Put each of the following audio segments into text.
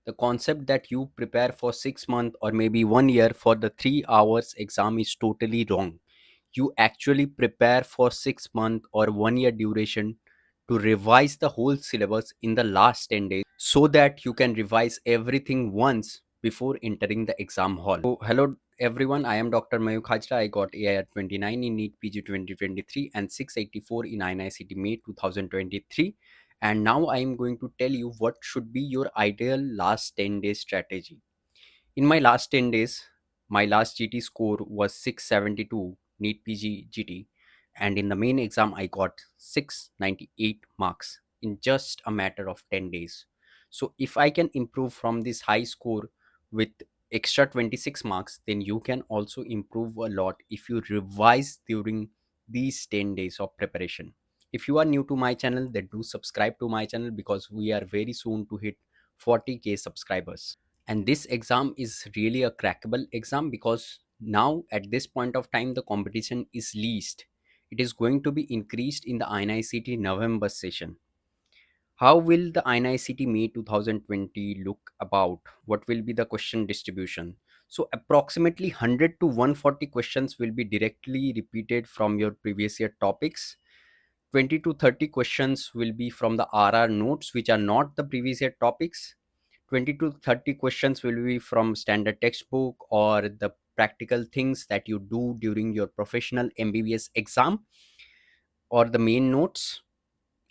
The concept that you prepare for 6 months or maybe 1 year for the 3 hours exam is totally wrong. You actually prepare for 6 months or 1 year duration to revise the whole syllabus in the last 10 days so that you can revise everything once before entering the exam hall. So, hello everyone, I am Dr. Mayukh Hazra. I got AI at 29 in NEET PG 2023 and 684 in INICET May 2023. And now I am going to tell you what should be your ideal last 10 days strategy. In my last 10 days, my last GT score was 672 NEET PG GT, and in the main exam, I got 698 marks in just a matter of 10 days. So, if I can improve from this high score with extra 26 marks, then you can also improve a lot if you revise during these 10 days of preparation. If you are new to my channel, then do subscribe to my channel because we are very soon to hit 40k subscribers. And this exam is really a crackable exam because now at this point of time the competition is least. It is going to be increased in the INICET November session. How will the INICET May 2020 look about? What will be the question distribution? So approximately 100 to 140 questions will be directly repeated from your previous year topics. 20 to 30 questions will be from the RR notes which are not the previous year topics. 20 to 30 questions will be from standard textbook or the practical things that you do during your professional MBBS exam or the main notes,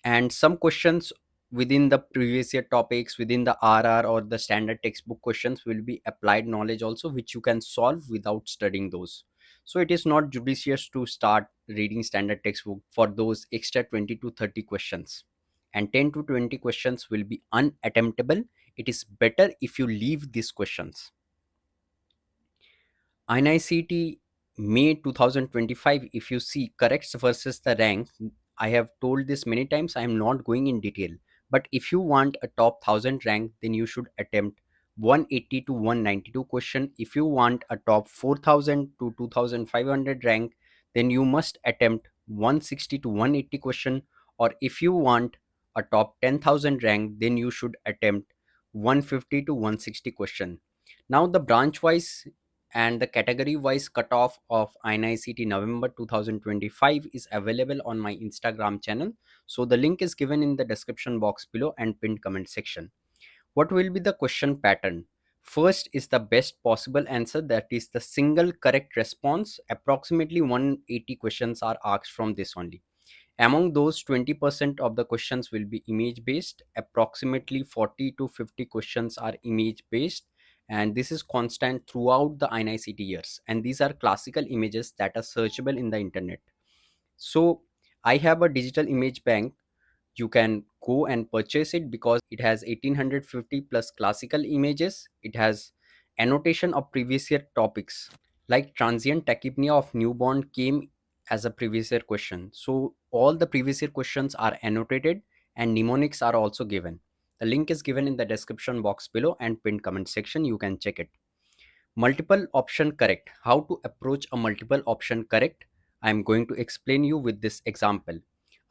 and some questions within the previous year topics within the RR or the standard textbook questions will be applied knowledge also, which you can solve without studying those. So it is not judicious to start reading standard textbook for those extra 20 to 30 questions, and 10 to 20 questions will be unattemptable. It is better if you leave these questions. INICET May 2025, if you see corrects versus the rank, I have told this many times, I am not going in detail. But if you want a top 1000 rank, then you should attempt 180 to 192 question. If you want a top 4000 to 2500 rank, then you must attempt 160 to 180 question. Or if you want a top 10,000 rank, then you should attempt 150 to 160 question. Now the branch wise and the category wise cutoff of INICET November 2025 is available on my Instagram channel. So the link is given in the description box below and pinned comment section. What will be the question pattern? First is the best possible answer, that is the single correct response. Approximately 180 questions are asked from this only. Among those, 20% of the questions will be image based, approximately 40 to 50 questions are image based, and this is constant throughout the INICET years. And these are classical images that are searchable in the internet. So I have a digital image bank. You can go and purchase it because it has 1850 plus classical images. It has annotation of previous year topics like transient tachypnea of newborn came as a previous year question. So all the previous year questions are annotated and mnemonics are also given. The link is given in the description box below and pinned comment section. You can check it. Multiple option correct. How to approach a multiple option correct? I am going to explain you with this example.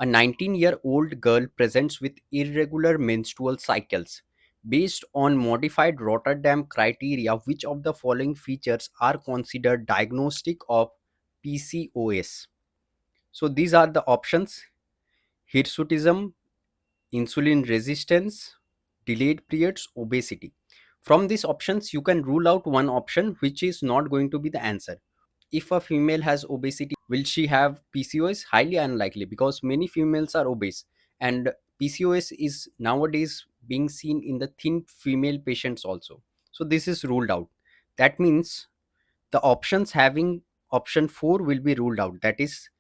A 19-year-old girl presents with irregular menstrual cycles. Based on modified Rotterdam criteria, which of the following features are considered diagnostic of PCOS? So these are the options: hirsutism, insulin resistance, delayed periods, obesity. From these options, you can rule out one option which is not going to be the answer. If a female has obesity, will she have PCOS? Highly unlikely, because many females are obese, and PCOS is nowadays being seen in the thin female patients also. So this is ruled out. That means the options having option 4 will be ruled out. That is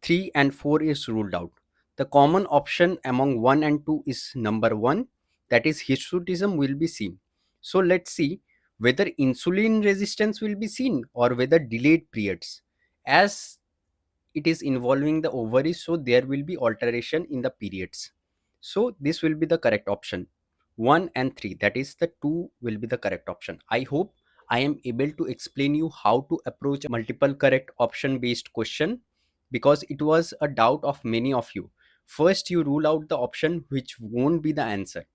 3 and 4 is ruled out. The common option among 1 and 2 is number 1, that is hirsutism will be seen. So let's see whether insulin resistance will be seen or whether delayed periods. As it is involving the ovaries, so there will be alteration in the periods. So this will be the correct option. 1 and 3, that is the 2 will be the correct option. I hope I am able to explain you how to approach a multiple correct option based question, because it was a doubt of many of you. First you rule out the option which won't be the answer.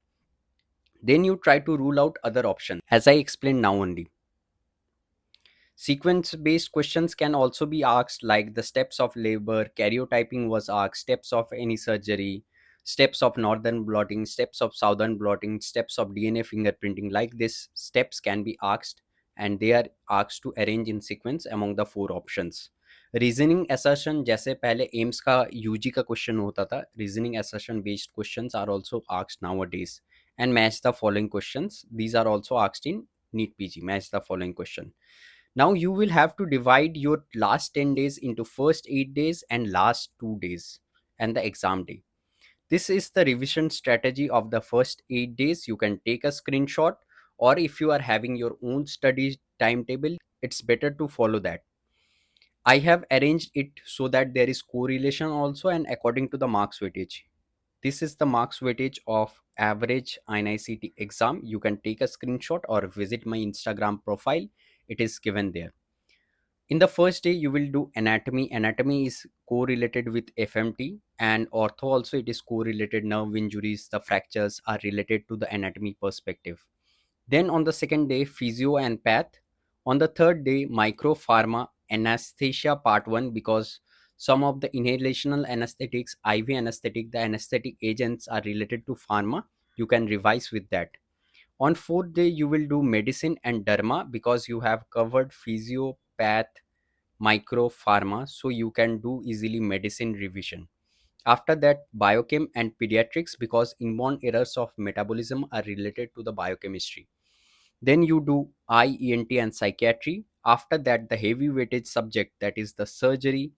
Then you try to rule out other options, as I explained now only. Sequence based questions can also be asked, like the steps of labor, karyotyping was asked, steps of any surgery, steps of northern blotting, steps of southern blotting, steps of DNA fingerprinting. Like this, steps can be asked, and they are asked to arrange in sequence among the four options. Reasoning assertion, जैसे पहले AIIMS का UG का question होता था, reasoning assertion based questions are also asked nowadays. And match the following questions, these are also asked in NEET PG. Match the following question. Now you will have to divide your last 10 days into first 8 days and last 2 days and the exam day. This is the revision strategy of the first 8 days. You can take a screenshot, or if you are having your own study timetable, it's better to follow that. I have arranged it so that there is correlation also and according to the marks weightage. This is the marks weightage of average INICET exam. You can take a screenshot or visit my Instagram profile. It is given there. In the first day, you will do anatomy. Anatomy is correlated with FMT, and ortho also it is correlated. Nerve injuries, the fractures are related to the anatomy perspective. Then on the second day, physio and path. On the third day, micro pharma anesthesia part 1, because some of the inhalational anesthetics, IV anesthetic, the anesthetic agents are related to pharma. You can revise with that. On fourth day, you will do medicine and derma, because you have covered physio, path, micro pharma, so you can do easily medicine revision. After that, biochem and pediatrics, because inborn errors of metabolism are related to the biochemistry. Then you do eye, ENT and psychiatry. After that, the heavy weightage subject, that is the surgery.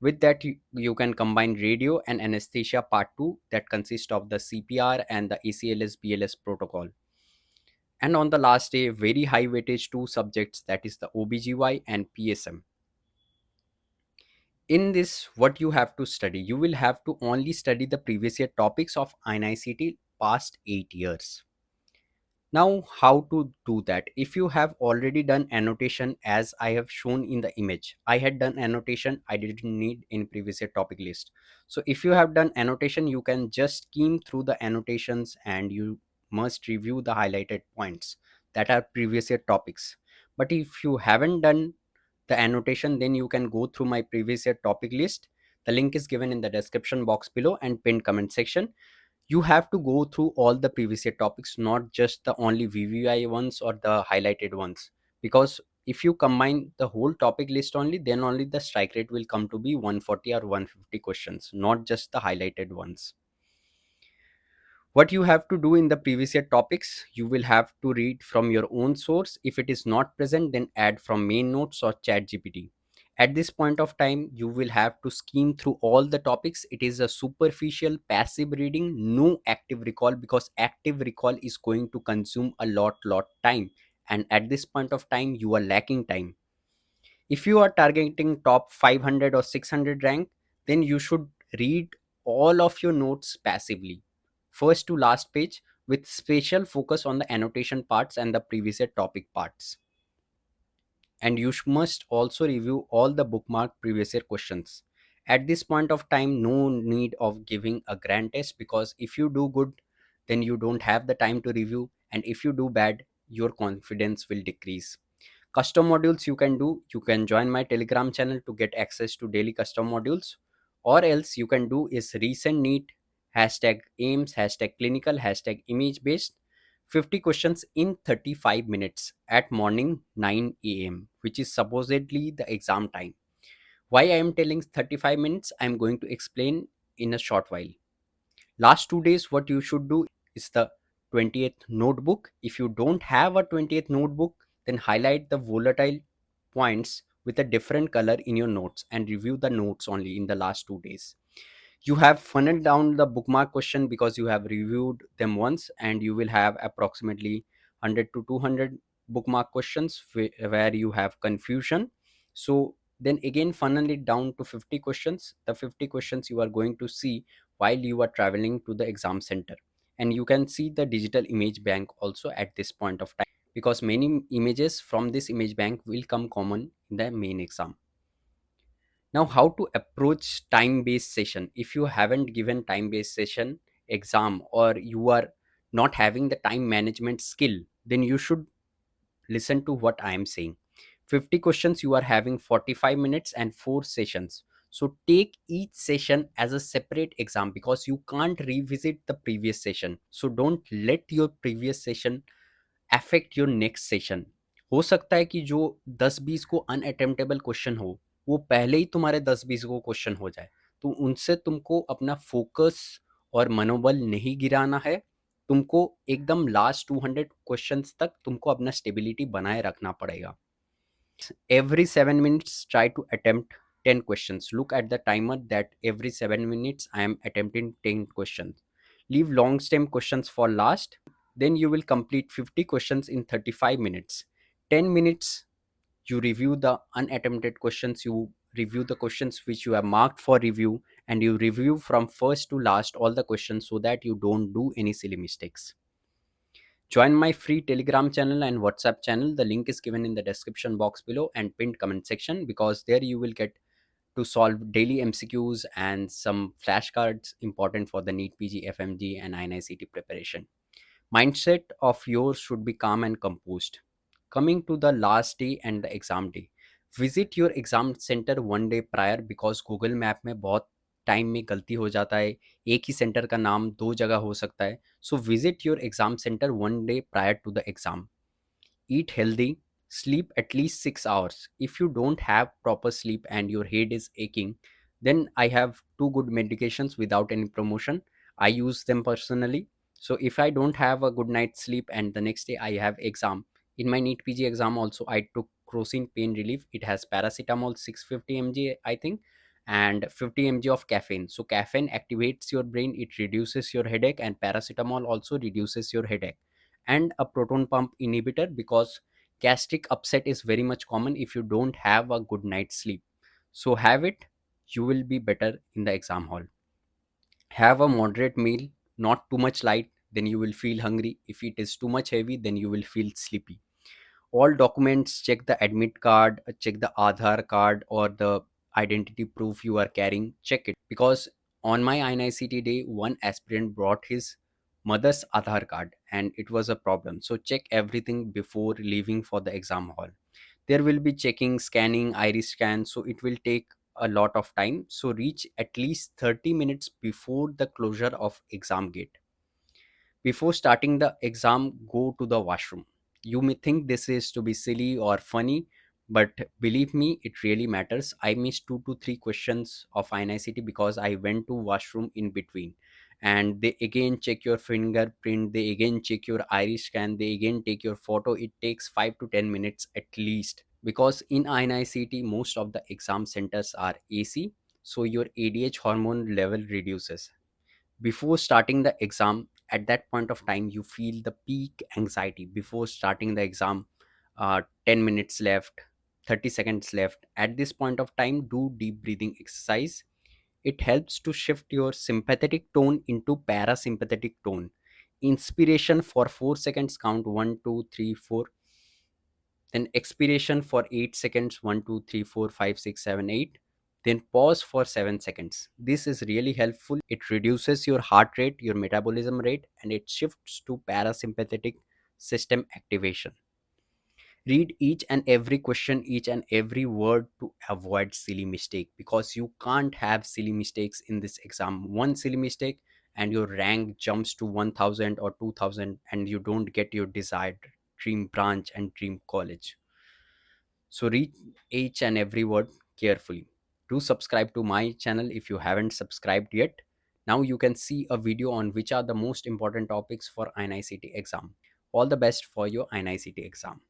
With that, you can combine radio and anesthesia part 2, that consists of the CPR and the ACLS BLS protocol. And on the last day, very high weightage 2 subjects, that is the OBGY and PSM. In this, what you have to study, you will have to only study the previous year topics of INICET past 8 years. Now, how to do that? If you have already done annotation, as I have shown in the image, I had done annotation, I didn't need in previous year topic list. So if you have done annotation, you can just skim through the annotations and you must review the highlighted points that are previous year topics. But if you haven't done the annotation, then you can go through my previous year topic list. The link is given in the description box below and pinned comment section. You have to go through all the previous year topics, not just the only VVI ones or the highlighted ones, because if you combine the whole topic list only, then only the strike rate will come to be 140 or 150 questions, not just the highlighted ones. What you have to do in the previous year topics, you will have to read from your own source. If it is not present, then add from main notes or chat GPT. At this point of time, you will have to skim through all the topics. It is a superficial passive reading, no active recall, because active recall is going to consume a lot time, and at this point of time you are lacking time. If you are targeting top 500 or 600 rank, then you should read all of your notes passively, first to last page, with special focus on the annotation parts and the previous year topic parts. And you must also review all the bookmark previous year questions. At this point of time, no need of giving a grand test, because if you do good, then you don't have the time to review, and if you do bad, your confidence will decrease. Custom modules you can do, you can join my Telegram channel to get access to daily custom modules, or else you can do is recent NEET hashtag aims hashtag clinical hashtag image based 50 questions in 35 minutes at morning 9 a.m., which is supposedly the exam time. Why I am telling 35 minutes, I am going to explain in a short while. Last 2 days, what you should do is the 20th notebook. If you don't have a 20th notebook, then highlight the volatile points with a different color in your notes and review the notes only in the last 2 days. You have funneled down the bookmark question because you have reviewed them once, and you will have approximately 100 to 200 bookmark questions where you have confusion. So then again funnel it down to 50 questions, the 50 questions you are going to see while you are traveling to the exam center. And you can see the digital image bank also at this point of time, because many images from this image bank will come common in the main exam. Now, how to approach time based session? If you haven't given time based session exam, or you are not having the time management skill, then you should listen to what I am saying. 50 questions, you are having 45 minutes and 4 sessions. So take each session as a separate exam because you can't revisit the previous session. So don't let your previous session affect your next session. हो सकता है कि जो 10-20 को अनअटेम्प्टेबल question हो, वो पहले ही तुम्हारे 10-20 को क्वेश्चन हो जाए। तो उनसे तुमको अपना फोकस और मनोबल नहीं गिराना है। तुमको एकदम लास्ट 200 क्वेश्चंस तक तुमको अपना स्टेबिलिटी बनाए रखना पड़ेगा। Every 7 minutes, try to attempt 10 questions. Look at the timer that every 7 minutes I am attempting 10 questions. Leave long stem questions for last. Then you will complete 50 questions in 35 minutes. 10 minutes, you review the unattempted questions, you review the questions which you have marked for review, and you review from first to last all the questions so that you don't do any silly mistakes. Join my free Telegram channel and WhatsApp channel. The link is given in the description box below and pinned comment section, because there you will get to solve daily MCQs and some flashcards important for the NEET PG, FMGE, and INICET preparation. Mindset of yours should be calm and composed. Coming to the last day and the exam day, visit your exam center one day prior, because Google map में बहुत time में गलती हो जाता है, एक ही centre का नाम दो जगह हो सकता है. So visit your exam centre one day prior to the exam. Eat healthy, sleep at least 6 hours. If you don't have proper sleep and your head is aching, then I have two good medications without any promotion. I use them personally. So if I don't have a good night's sleep and the next day I have exam, in my NEET PG exam also I took crocin pain relief. It has paracetamol 650 mg I think, and 50 mg of caffeine. So caffeine activates your brain, it reduces your headache, and paracetamol also reduces your headache. And a proton pump inhibitor, because gastric upset is very much common if you don't have a good night's sleep. So have it, you will be better in the exam hall. Have a moderate meal, not too much light, then you will feel hungry. If it is too much heavy, then you will feel sleepy. All documents, check the admit card, check the Aadhaar card or the identity proof you are carrying, check it. Because on my INICT day, one aspirant brought his mother's Aadhaar card and it was a problem. So check everything before leaving for the exam hall. There will be checking, scanning, iris scan, so it will take a lot of time. So reach at least 30 minutes before the closure of exam gate. Before starting the exam, go to the washroom. You may think this is to be silly or funny, but believe me, it really matters. I missed 2 to 3 questions of INICT because I went to washroom in between. And they again check your fingerprint, they again check your iris scan, they again take your photo. It takes 5 to 10 minutes at least. Because in INICT, most of the exam centers are AC, so your ADH hormone level reduces before starting the exam. At that point of time you feel the peak anxiety before starting the exam. 10 minutes left, 30 seconds left. At this point of time, do deep breathing exercise. It helps to shift your sympathetic tone into parasympathetic tone. Inspiration for 4 seconds, count 1 2 3 4. Then expiration for 8 seconds, 1 2 3 4 5 6 7 8. Then pause for 7 seconds. This is really helpful. It reduces your heart rate, your metabolism rate, and it shifts to parasympathetic system activation. Read each and every question, each and every word to avoid silly mistake, because you can't have silly mistakes in this exam. One silly mistake and your rank jumps to 1000 or 2000 and you don't get your desired dream branch and dream college. So read each and every word carefully. Do subscribe to my channel if you haven't subscribed yet. Now you can see a video on which are the most important topics for INICT exam. All the best for your INICT exam.